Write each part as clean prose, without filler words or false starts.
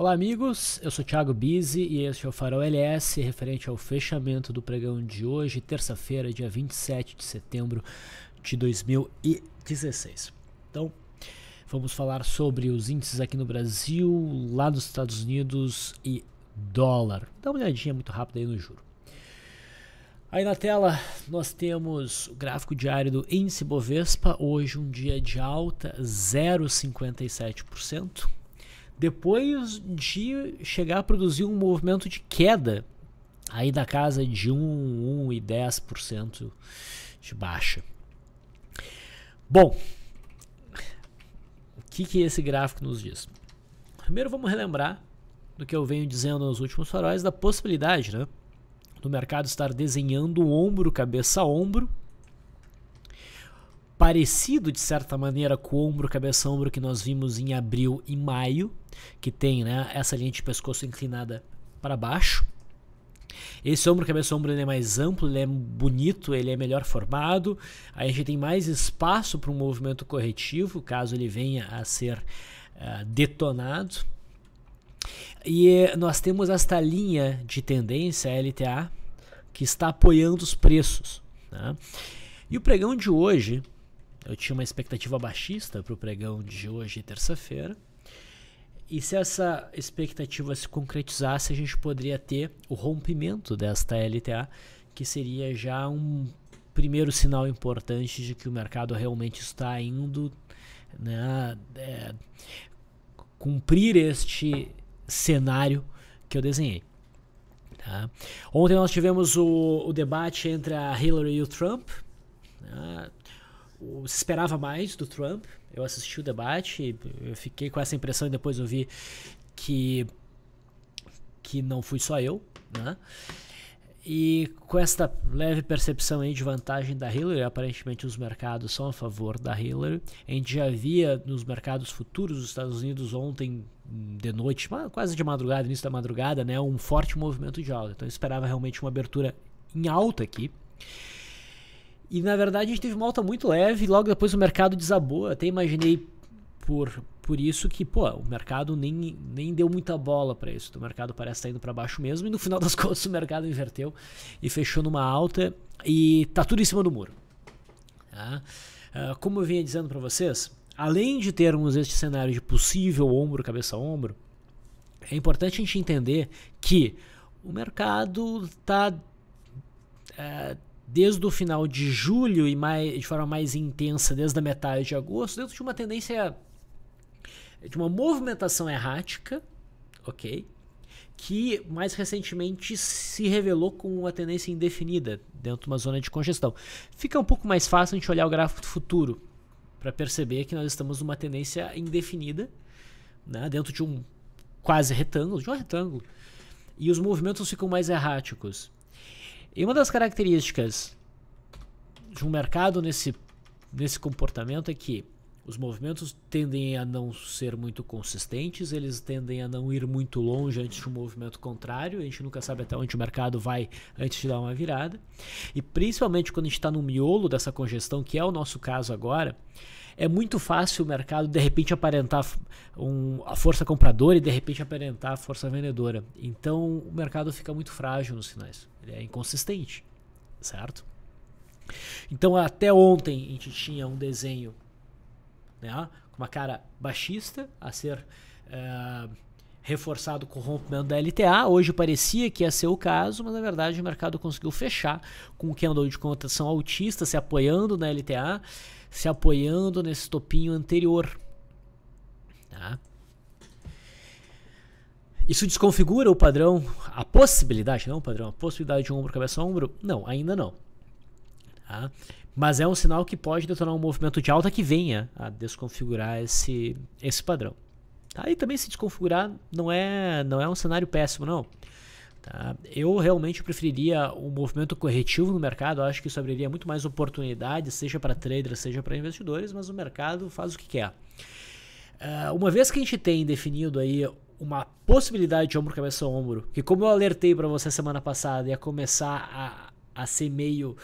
Olá amigos, eu sou Thiago Bizzi e este é o Farol LS referente ao fechamento do pregão de hoje, terça-feira, dia 27 de setembro de 2016. Então, vamos falar sobre os índices aqui no Brasil, lá nos Estados Unidos e dólar. Dá uma olhadinha muito rápida aí no juro. Aí na tela nós temos o gráfico diário do índice Bovespa, hoje um dia de alta, 0,57%. Depois de chegar a produzir um movimento de queda, aí da casa de 1 e 10% de baixa. Bom, o que esse gráfico nos diz? Primeiro vamos relembrar do que eu venho dizendo nos últimos faróis, da possibilidade, né, do mercado estar desenhando o ombro, cabeça a ombro, parecido de certa maneira com o ombro, cabeça a ombro que nós vimos em abril e maio, que tem, né, essa linha de pescoço inclinada para baixo. Esse ombro, cabeça a ombro, ele é mais amplo, ele é bonito, ele é melhor formado. Aí a gente tem mais espaço para um movimento corretivo, caso ele venha a ser detonado. E nós temos esta linha de tendência, a LTA, que está apoiando os preços, né? E o pregão de hoje, eu tinha uma expectativa baixista para o pregão de hoje, terça-feira. E se essa expectativa se concretizasse, a gente poderia ter o rompimento desta LTA, que seria já um primeiro sinal importante de que o mercado realmente está indo, né, cumprir este cenário que eu desenhei. Tá? Ontem nós tivemos o debate entre a Hillary e o Trump. Se esperava mais do Trump. Eu assisti o debate, eu fiquei com essa impressão e depois eu vi que não fui só eu, né? E com esta leve percepção aí de vantagem da Hillary, aparentemente os mercados são a favor da Hillary. A gente já via nos mercados futuros dos Estados Unidos ontem de noite, quase de madrugada, início da madrugada, né, um forte movimento de alta. Então eu esperava realmente uma abertura em alta aqui. E na verdade a gente teve uma alta muito leve e logo depois o mercado desabou. Eu até imaginei por isso que o mercado nem deu muita bola para isso. O mercado parece estar indo para baixo mesmo e no final das contas o mercado inverteu e fechou numa alta e tá tudo em cima do muro. Tá? Como eu vinha dizendo para vocês, além de termos este cenário de possível ombro, cabeça a ombro, é importante a gente entender que o mercado está desde o final de julho e de forma mais intensa desde a metade de agosto, dentro de uma tendência de uma movimentação errática, ok? Que mais recentemente se revelou como uma tendência indefinida dentro de uma zona de congestão. Fica um pouco mais fácil a gente olhar o gráfico do futuro para perceber que nós estamos numa tendência indefinida, né, dentro de um quase retângulo, e os movimentos ficam mais erráticos. E uma das características de um mercado nesse comportamento é que os movimentos tendem a não ser muito consistentes, eles tendem a não ir muito longe antes de um movimento contrário, a gente nunca sabe até onde o mercado vai antes de dar uma virada. E principalmente quando a gente está no miolo dessa congestão, que é o nosso caso agora, é muito fácil o mercado de repente aparentar a força compradora e de repente aparentar a força vendedora. Então o mercado fica muito frágil nos sinais, ele é inconsistente, certo? Então até ontem a gente tinha um desenho, né, com uma cara baixista a ser reforçado com o rompimento da LTA. Hoje parecia que ia ser o caso, mas na verdade o mercado conseguiu fechar com o candle de cotação altista se apoiando na LTA, se apoiando nesse topinho anterior. Tá? Isso desconfigura o padrão, a possibilidade, não o padrão, a possibilidade de um ombro, cabeça a ombro? Não, ainda não. Tá? Mas é um sinal que pode detonar um movimento de alta que venha a desconfigurar esse padrão. Tá? E também se desconfigurar não é um cenário péssimo, não. Tá? Eu realmente preferiria um movimento corretivo no mercado. Eu acho que isso abriria muito mais oportunidades, seja para traders, seja para investidores, mas o mercado faz o que quer. Uma vez que a gente tem definido aí uma possibilidade de ombro, cabeça a ombro, que como eu alertei para você semana passada, ia começar a ser meio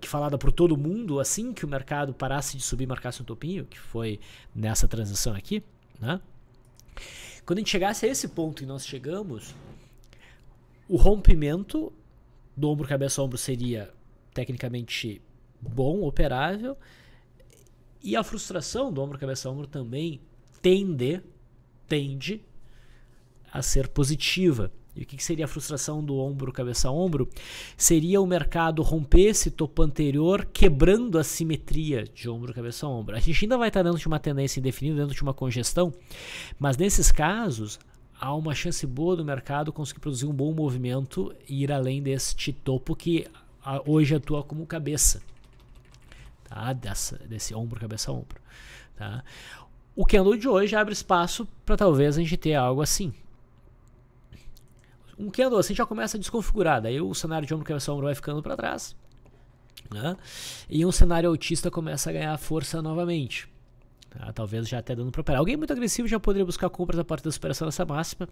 que falada por todo mundo assim que o mercado parasse de subir e marcasse um topinho, que foi nessa transição aqui, né? Quando a gente chegasse a esse ponto e nós chegamos, o rompimento do ombro, cabeça, ombro seria tecnicamente bom, operável, e a frustração do ombro, cabeça, ombro também tende a ser positiva. E o que seria a frustração do ombro, cabeça, ombro? Seria o mercado romper esse topo anterior, quebrando a simetria de ombro, cabeça, ombro. A gente ainda vai estar dentro de uma tendência indefinida, dentro de uma congestão, mas nesses casos há uma chance boa do mercado conseguir produzir um bom movimento e ir além deste topo que hoje atua como cabeça, tá? Desse ombro, cabeça, ombro. Tá? O candle de hoje abre espaço para talvez a gente ter algo assim. Um candle assim já começa a desconfigurar, daí o cenário de ombro, cabeça, ombro vai ficando para trás, né? E um cenário altista começa a ganhar força novamente. Tá? Talvez já até dando para operar. Alguém muito agressivo já poderia buscar compras a partir da superação dessa máxima,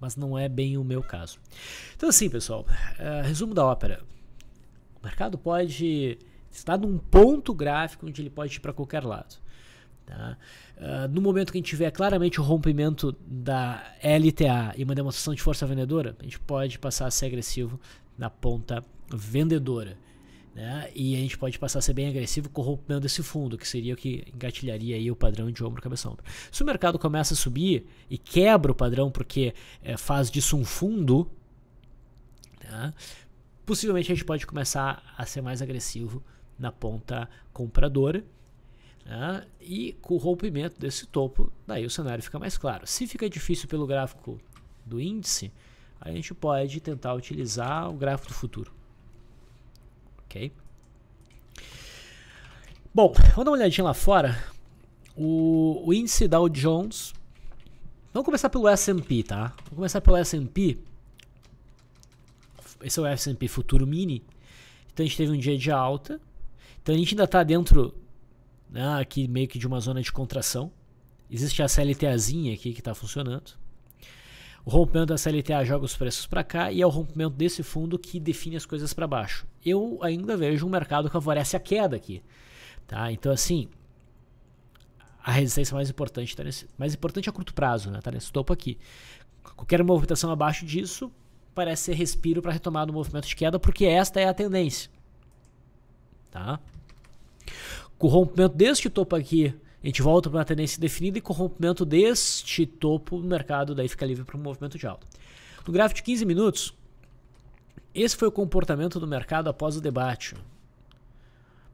mas não é bem o meu caso. Então assim, pessoal, resumo da ópera. O mercado pode estar num ponto gráfico onde ele pode ir para qualquer lado. Tá? No momento que a gente tiver claramente o rompimento da LTA e uma demonstração de força vendedora, a gente pode passar a ser agressivo na ponta vendedora, né? E a gente pode passar a ser bem agressivo com o rompimento desse fundo, que seria o que engatilharia aí o padrão de ombro, cabeça, ombro. Se o mercado começa a subir e quebra o padrão porque faz disso um fundo, tá? Possivelmente a gente pode começar a ser mais agressivo na ponta compradora. E com o rompimento desse topo, daí o cenário fica mais claro. Se fica difícil pelo gráfico do índice, a gente pode tentar utilizar o gráfico do futuro. Ok? Bom, vamos dar uma olhadinha lá fora. O índice Dow Jones. Vamos começar pelo S&P, tá? Vamos começar pelo S&P. Esse é o S&P Futuro Mini. Então a gente teve um dia de alta. Então a gente ainda está dentro, né, aqui meio que de uma zona de contração. Existe a CLTAzinha aqui que está funcionando. O rompimento da CLTA joga os preços para cá e é o rompimento desse fundo que define as coisas para baixo. Eu ainda vejo um mercado que favorece a queda aqui, tá? Então assim, a resistência mais importante tá mais importante a curto prazo, né? Tá nesse topo aqui. Qualquer movimentação abaixo disso parece ser respiro para retomar no movimento de queda, porque esta é a tendência, tá? Com o rompimento deste topo aqui, a gente volta para uma tendência definida, e com o rompimento deste topo, o mercado daí fica livre para um movimento de alta. No gráfico de 15 minutos, esse foi o comportamento do mercado após o debate. O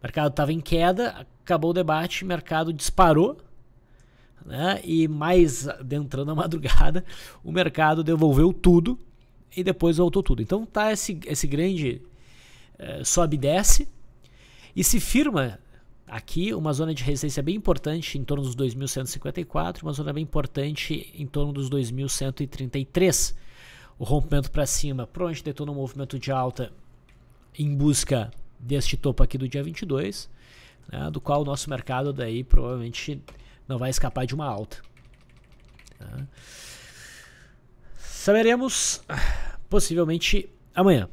mercado estava em queda, acabou o debate, o mercado disparou, né, e mais adentrando a madrugada, o mercado devolveu tudo e depois voltou tudo. Então tá esse grande sobe e desce, e se firma aqui uma zona de resistência bem importante em torno dos 2.154, uma zona bem importante em torno dos 2.133. O rompimento para cima provavelmente detona um movimento de alta em busca deste topo aqui do dia 22, né, do qual o nosso mercado daí provavelmente não vai escapar de uma alta. Tá? Saberemos possivelmente amanhã.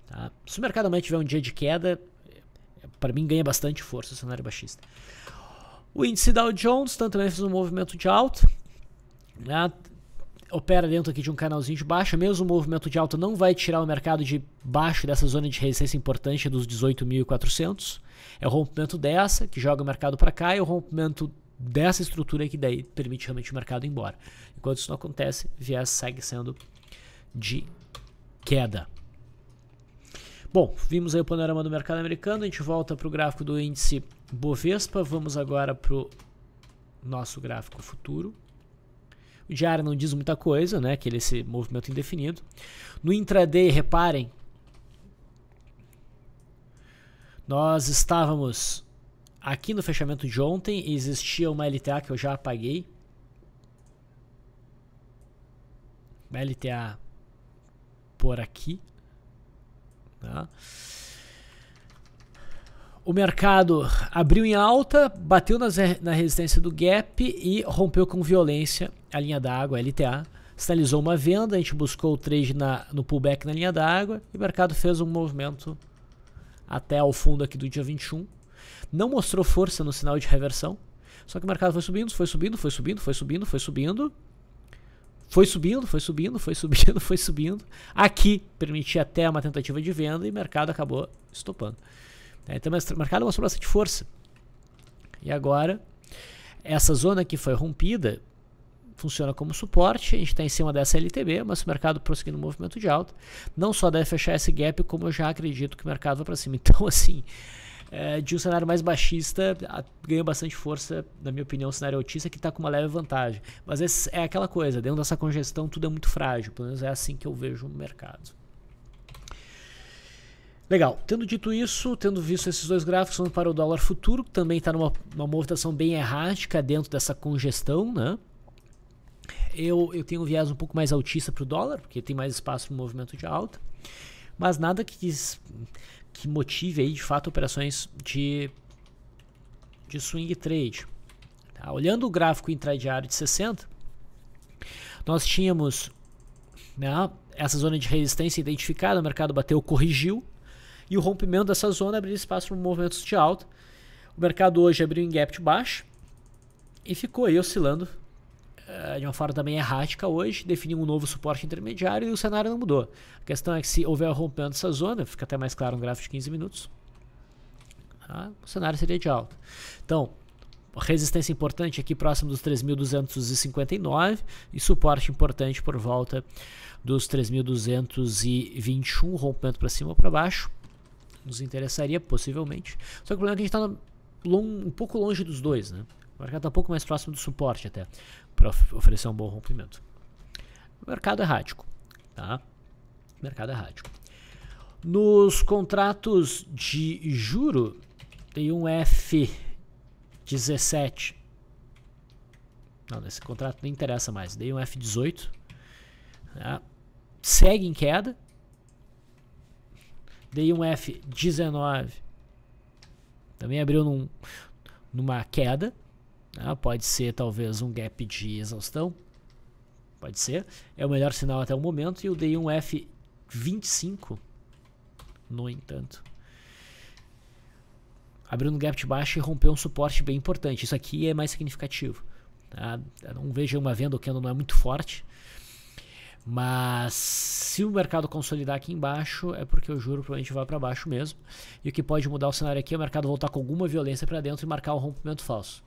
Tá? Se o mercado amanhã tiver um dia de queda, para mim ganha bastante força o cenário baixista. O índice Dow Jones também fez um movimento de alta, né? Opera dentro aqui de um canalzinho de baixa. Mesmo o movimento de alta não vai tirar o mercado de baixo dessa zona de resistência importante dos 18.400. É o rompimento dessa que joga o mercado para cá, e o rompimento dessa estrutura que daí permite realmente o mercado ir embora. Enquanto isso não acontece, o viés segue sendo de queda. Bom, vimos aí o panorama do mercado americano. A gente volta para o gráfico do índice Bovespa. Vamos agora para o nosso gráfico futuro. O diário não diz muita coisa, né? Que esse movimento indefinido. No intraday, reparem, nós estávamos aqui no fechamento de ontem e existia uma LTA que eu já apaguei. Uma LTA por aqui. Tá? O mercado abriu em alta, bateu na resistência do gap e rompeu com violência a linha d'água, a LTA. Sinalizou uma venda, a gente buscou o trade no pullback na linha d'água e o mercado fez um movimento até ao fundo aqui do dia 21. Não mostrou força no sinal de reversão, Só que o mercado foi subindo, foi subindo, foi subindo, foi subindo, foi subindo. Foi subindo, foi subindo, foi subindo, foi subindo. Aqui permitia até uma tentativa de venda e o mercado acabou estopando. Então o mercado mostrou bastante força. E agora, essa zona que foi rompida funciona como suporte. A gente está em cima dessa LTB, mas o mercado prosseguindo o movimento de alta. Não só deve fechar esse gap, como eu já acredito que o mercado vai para cima. Então, assim, de um cenário mais baixista, ganha bastante força, na minha opinião, o cenário altista que está com uma leve vantagem. Mas esse é aquela coisa, dentro dessa congestão tudo é muito frágil, pelo menos é assim que eu vejo o mercado. Legal, tendo dito isso, tendo visto esses dois gráficos, vamos para o dólar futuro, que também está numa movimentação bem errática dentro dessa congestão, né? Eu tenho um viés um pouco mais altista para o dólar, porque tem mais espaço para o movimento de alta, mas nada que motive aí de fato operações de swing trade. Tá? Olhando o gráfico intradiário de 60, nós tínhamos, né, essa zona de resistência identificada, o mercado bateu, corrigiu, e o rompimento dessa zona abriu espaço para movimentos de alta. O mercado hoje abriu em gap de baixo e ficou aí oscilando de uma forma também errática hoje, definiu um novo suporte intermediário e o cenário não mudou. A questão é que se houver rompimento dessa zona, fica até mais claro no gráfico de 15 minutos, tá? O cenário seria de alta. Então, resistência importante aqui próximo dos 3.259 e suporte importante por volta dos 3.221, rompimento para cima ou para baixo. Nos interessaria, possivelmente. Só que o problema é que a gente está um pouco longe dos dois, né? O mercado está um pouco mais próximo do suporte até, para oferecer um bom rompimento. O mercado errático, tá? Mercado errático. Nos contratos de juro, tem um F17. Não, nesse contrato nem interessa mais. Dei um F18. Tá? Segue em queda. Dei um F19. Também abriu numa queda. Pode ser talvez um gap de exaustão. Pode ser. É o melhor sinal até o momento. E eu dei um F25. No entanto, abriu um gap de baixo e rompeu um suporte bem importante. Isso aqui é mais significativo. Tá? Eu não vejo uma venda, o candle não é muito forte. Mas se o mercado consolidar aqui embaixo, é porque o juro provavelmente vai para baixo mesmo. E o que pode mudar o cenário aqui é o mercado voltar com alguma violência para dentro e marcar um rompimento falso.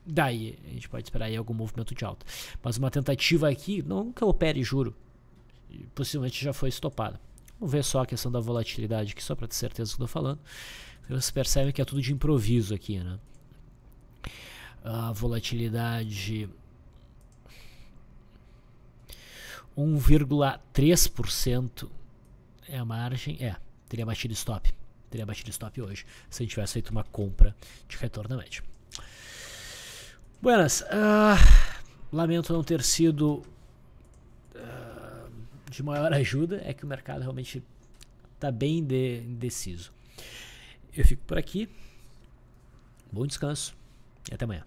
Daí a gente pode esperar aí algum movimento de alta. Mas uma tentativa aqui, não que eu opere juro, possivelmente já foi estopada. Vamos ver só a questão da volatilidade aqui, só para ter certeza do que eu estou falando. Vocês percebem que é tudo de improviso aqui, né? A volatilidade 1,3% é a margem. Teria batido stop. Teria batido stop hoje, se a gente tivesse feito uma compra de retorno da média. Buenas. Lamento não ter sido de maior ajuda. É que o mercado realmente está bem indeciso. Eu fico por aqui. Bom descanso e até amanhã.